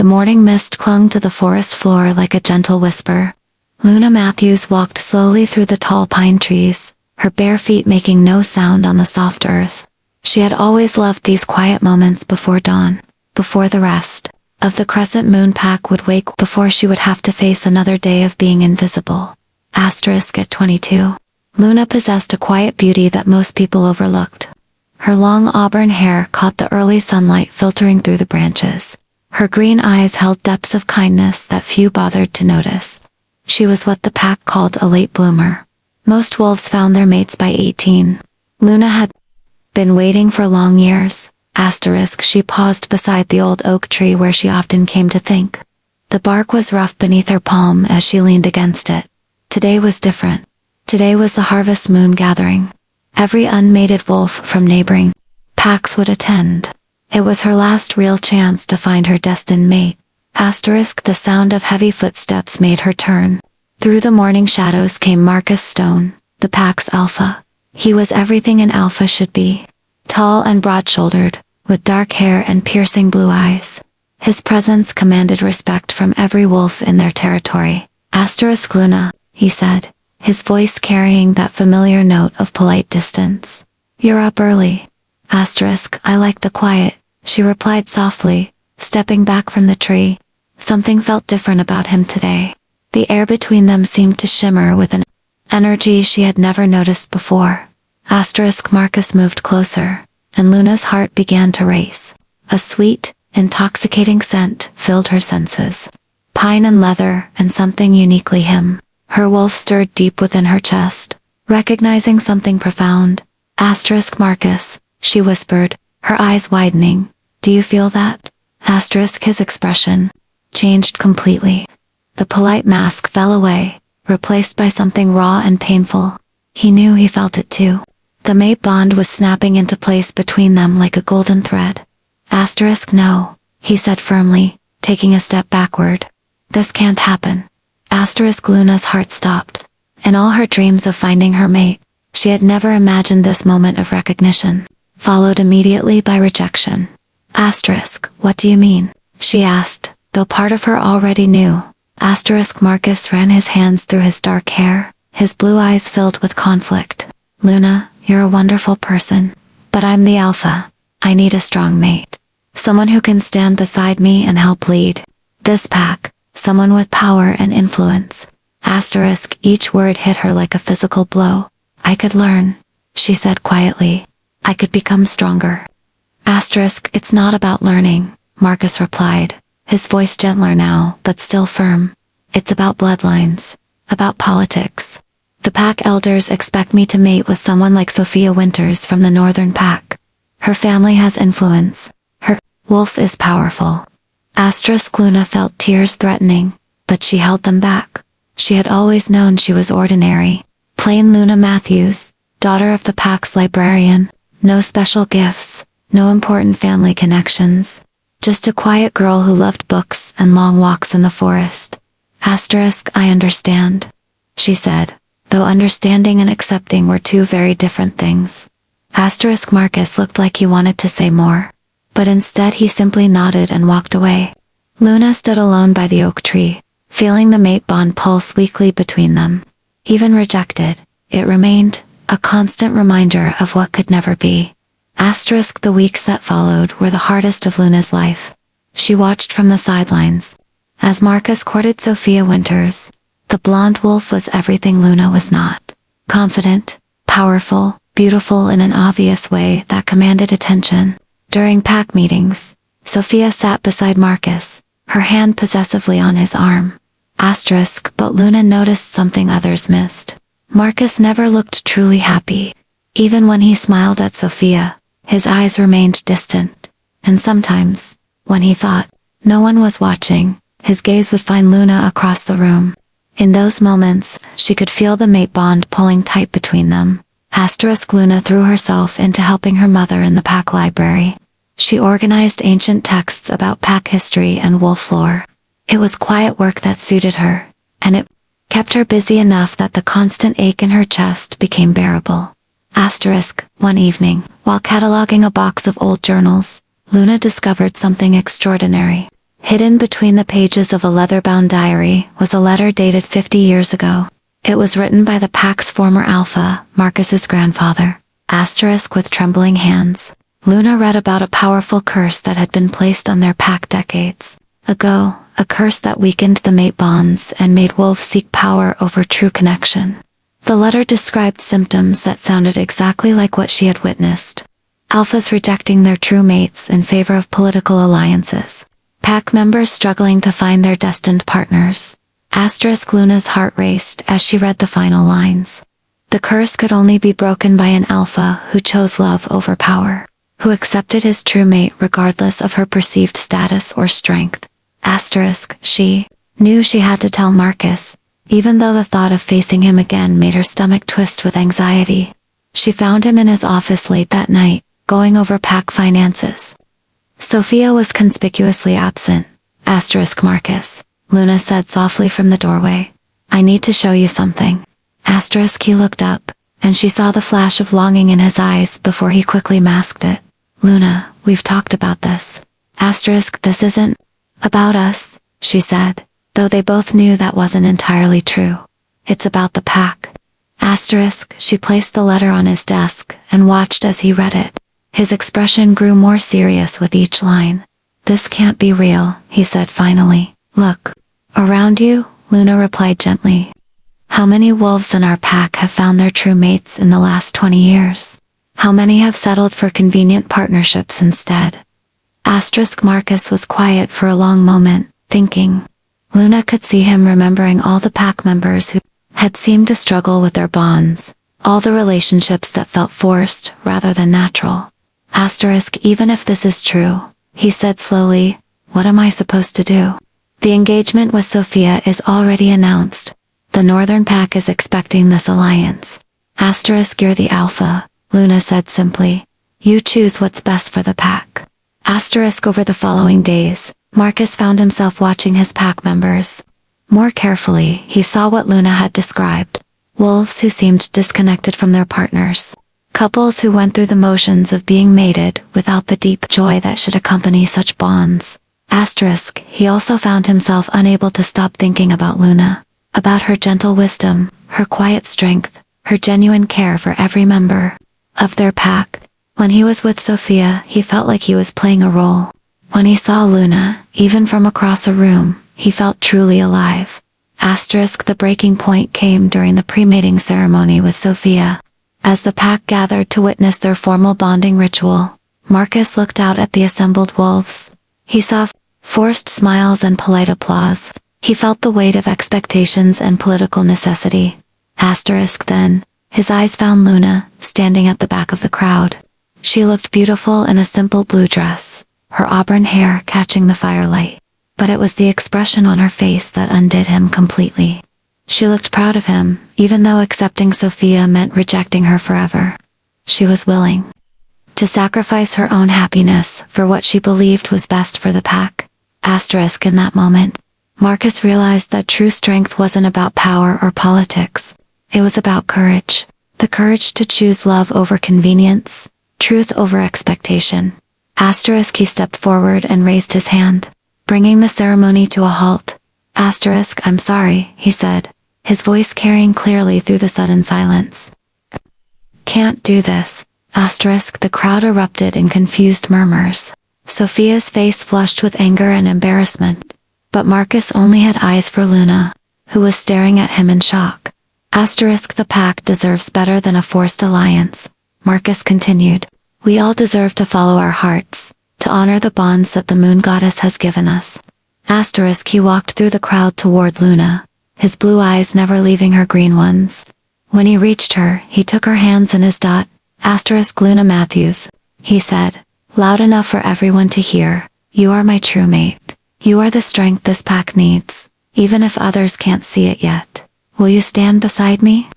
The morning mist clung to the forest floor like a gentle whisper. Luna Matthews walked slowly through the tall pine trees, her bare feet making no sound on the soft earth. She had always loved these quiet moments before dawn, before the rest of the crescent moon pack would wake, before she would have to face another day of being invisible. At 22. Luna possessed a quiet beauty that most people overlooked. Her long auburn hair caught the early sunlight filtering through the branches. Her green eyes held depths of kindness that few bothered to notice. She was what the pack called a late bloomer. Most wolves found their mates by 18. Luna had been waiting for long years. She paused beside the old oak tree where she often came to think. The bark was rough beneath her palm as she leaned against it. Today was different. Today was the harvest moon gathering. Every unmated wolf from neighboring packs would attend. It was her last real chance to find her destined mate. The sound of heavy footsteps made her turn. Through the morning shadows came Marcus Stone, the pack's alpha. He was everything an alpha should be. Tall and broad-shouldered, with dark hair and piercing blue eyes. His presence commanded respect from every wolf in their territory. Luna, he said, his voice carrying that familiar note of polite distance. You're up early. I like the quiet, she replied softly, stepping back from the tree. Something felt different about him today. The air between them seemed to shimmer with an energy she had never noticed before. Marcus moved closer, and Luna's heart began to race. A sweet, intoxicating scent filled her senses. Pine and leather, and something uniquely him. Her wolf stirred deep within her chest, recognizing something profound. Marcus, she whispered, her eyes widening. Do you feel that? His expression changed completely. The polite mask fell away, replaced by something raw and painful. He knew he felt it too. The mate bond was snapping into place between them like a golden thread. No, he said firmly, taking a step backward. This can't happen. Luna's heart stopped. In all her dreams of finding her mate, she had never imagined this moment of recognition, followed immediately by rejection. What do you mean? She asked, though part of her already knew. Marcus ran his hands through his dark hair, his blue eyes filled with conflict. Luna, you're a wonderful person, but I'm the alpha. I need a strong mate. Someone who can stand beside me and help lead this pack. Someone with power and influence. Each word hit her like a physical blow. I could learn, she said quietly. I could become stronger. It's not about learning, Marcus replied, his voice gentler now, but still firm. It's about bloodlines, about politics. The pack elders expect me to mate with someone like Sophia Winters from the northern pack. Her family has influence. Her wolf is powerful. Luna felt tears threatening, but she held them back. She had always known she was ordinary. Plain Luna Matthews, daughter of the pack's librarian. No special gifts, no important family connections. Just a quiet girl who loved books and long walks in the forest. I understand, she said, though understanding and accepting were two very different things. Marcus looked like he wanted to say more, but instead he simply nodded and walked away. Luna stood alone by the oak tree, feeling the mate bond pulse weakly between them. Even rejected, it remained a constant reminder of what could never be. The weeks that followed were the hardest of Luna's life. She watched from the sidelines as Marcus courted Sophia Winters. The blonde wolf was everything Luna was not. Confident, powerful, beautiful in an obvious way that commanded attention. During pack meetings, Sophia sat beside Marcus, her hand possessively on his arm. But Luna noticed something others missed. Marcus never looked truly happy. Even when he smiled at Sophia, his eyes remained distant. And sometimes, when he thought no one was watching, his gaze would find Luna across the room. In those moments, she could feel the mate bond pulling tight between them. Luna threw herself into helping her mother in the pack library. She organized ancient texts about pack history and wolf lore. It was quiet work that suited her, and it kept her busy enough that the constant ache in her chest became bearable. One evening, while cataloging a box of old journals, Luna discovered something extraordinary. Hidden between the pages of a leather-bound diary was a letter dated 50 years ago. It was written by the pack's former alpha, Marcus's grandfather. Asterisk with trembling hands. Luna read about a powerful curse that had been placed on their pack decades ago, a curse that weakened the mate bonds and made wolves seek power over true connection. The letter described symptoms that sounded exactly like what she had witnessed. Alphas rejecting their true mates in favor of political alliances. Pack members struggling to find their destined partners. Asterisk Luna's heart raced as she read the final lines. The curse could only be broken by an alpha who chose love over power, who accepted his true mate regardless of her perceived status or strength. Asterisk, she knew she had to tell Marcus, even though the thought of facing him again made her stomach twist with anxiety. She found him in his office late that night, going over pack finances. Sophia was conspicuously absent. Asterisk Marcus, Luna said softly from the doorway. I need to show you something. Asterisk he looked up, and she saw the flash of longing in his eyes before he quickly masked it. Luna, we've talked about this. Asterisk this isn't about us, she said, though they both knew that wasn't entirely true. It's about the pack. Asterisk, she placed the letter on his desk and watched as he read it. His expression grew more serious with each line. This can't be real, he said finally. Look around you, Luna replied gently. How many wolves in our pack have found their true mates in the last 20 years? How many have settled for convenient partnerships instead? Asterisk Marcus was quiet for a long moment, thinking. Luna could see him remembering all the pack members who had seemed to struggle with their bonds, all the relationships that felt forced rather than natural. Asterisk even if this is true, he said slowly, what am I supposed to do? The engagement with Sophia is already announced. The Northern Pack is expecting this alliance. Asterisk you're the alpha, Luna said simply. You choose what's best for the pack. Asterisk over the following days, Marcus found himself watching his pack members. More carefully, he saw what Luna had described. Wolves who seemed disconnected from their partners. Couples who went through the motions of being mated without the deep joy that should accompany such bonds. Asterisk, he also found himself unable to stop thinking about Luna. About her gentle wisdom, her quiet strength, her genuine care for every member of their pack. When he was with Sophia, he felt like he was playing a role. When he saw Luna, even from across a room, he felt truly alive. Asterisk the breaking point came during the pre-mating ceremony with Sophia. As the pack gathered to witness their formal bonding ritual, Marcus looked out at the assembled wolves. He saw forced smiles and polite applause. He felt the weight of expectations and political necessity. Asterisk then, his eyes found Luna, standing at the back of the crowd. She looked beautiful in a simple blue dress, her auburn hair catching the firelight. But it was the expression on her face that undid him completely. She looked proud of him, even though accepting Sophia meant rejecting her forever. She was willing to sacrifice her own happiness for what she believed was best for the pack. Asterisk in that moment, Marcus realized that true strength wasn't about power or politics. It was about courage. The courage to choose love over convenience, truth over expectation. Asterisk he stepped forward and raised his hand, bringing the ceremony to a halt. Asterisk I'm sorry, he said, his voice carrying clearly through the sudden silence. Can't do this. Asterisk the crowd erupted in confused murmurs. Sophia's face flushed with anger and embarrassment. But Marcus only had eyes for Luna, who was staring at him in shock. Asterisk the pack deserves better than a forced alliance, Marcus continued. We all deserve to follow our hearts, to honor the bonds that the moon goddess has given us. Asterisk he walked through the crowd toward Luna, his blue eyes never leaving her green ones. When he reached her, he took her hands in his dot. Asterisk Luna Matthews, he said, loud enough for everyone to hear. You are my true mate. You are the strength this pack needs, even if others can't see it yet. Will you stand beside me?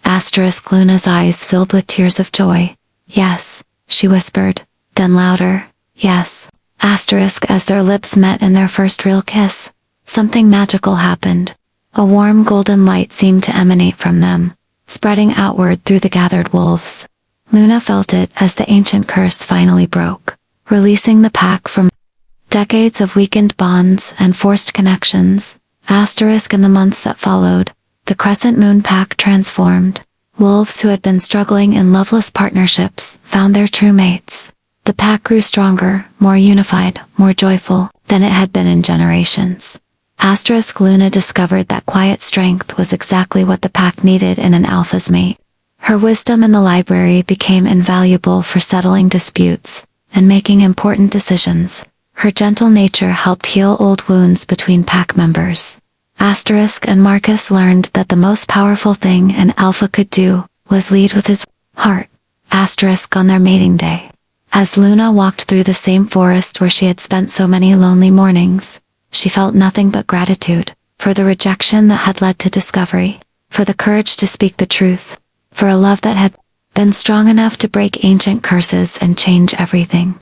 Asterisk Luna's eyes filled with tears of joy. Yes, she whispered, then louder, yes. Asterisk as their lips met in their first real kiss, something magical happened. A warm golden light seemed to emanate from them, spreading outward through the gathered wolves. Luna felt it as the ancient curse finally broke, releasing the pack from Decades of weakened bonds and forced connections, asterisk in the months that followed, the Crescent Moon Pack transformed. Wolves who had been struggling in loveless partnerships found their true mates. The pack grew stronger, more unified, more joyful than it had been in generations. Asterisk Luna discovered that quiet strength was exactly what the pack needed in an alpha's mate. Her wisdom in the library became invaluable for settling disputes and making important decisions. Her gentle nature helped heal old wounds between pack members. Asterisk and Marcus learned that the most powerful thing an alpha could do was lead with his heart. Asterisk on their mating day. As Luna walked through the same forest where she had spent so many lonely mornings, she felt nothing but gratitude for the rejection that had led to discovery, for the courage to speak the truth, for a love that had been strong enough to break ancient curses and change everything.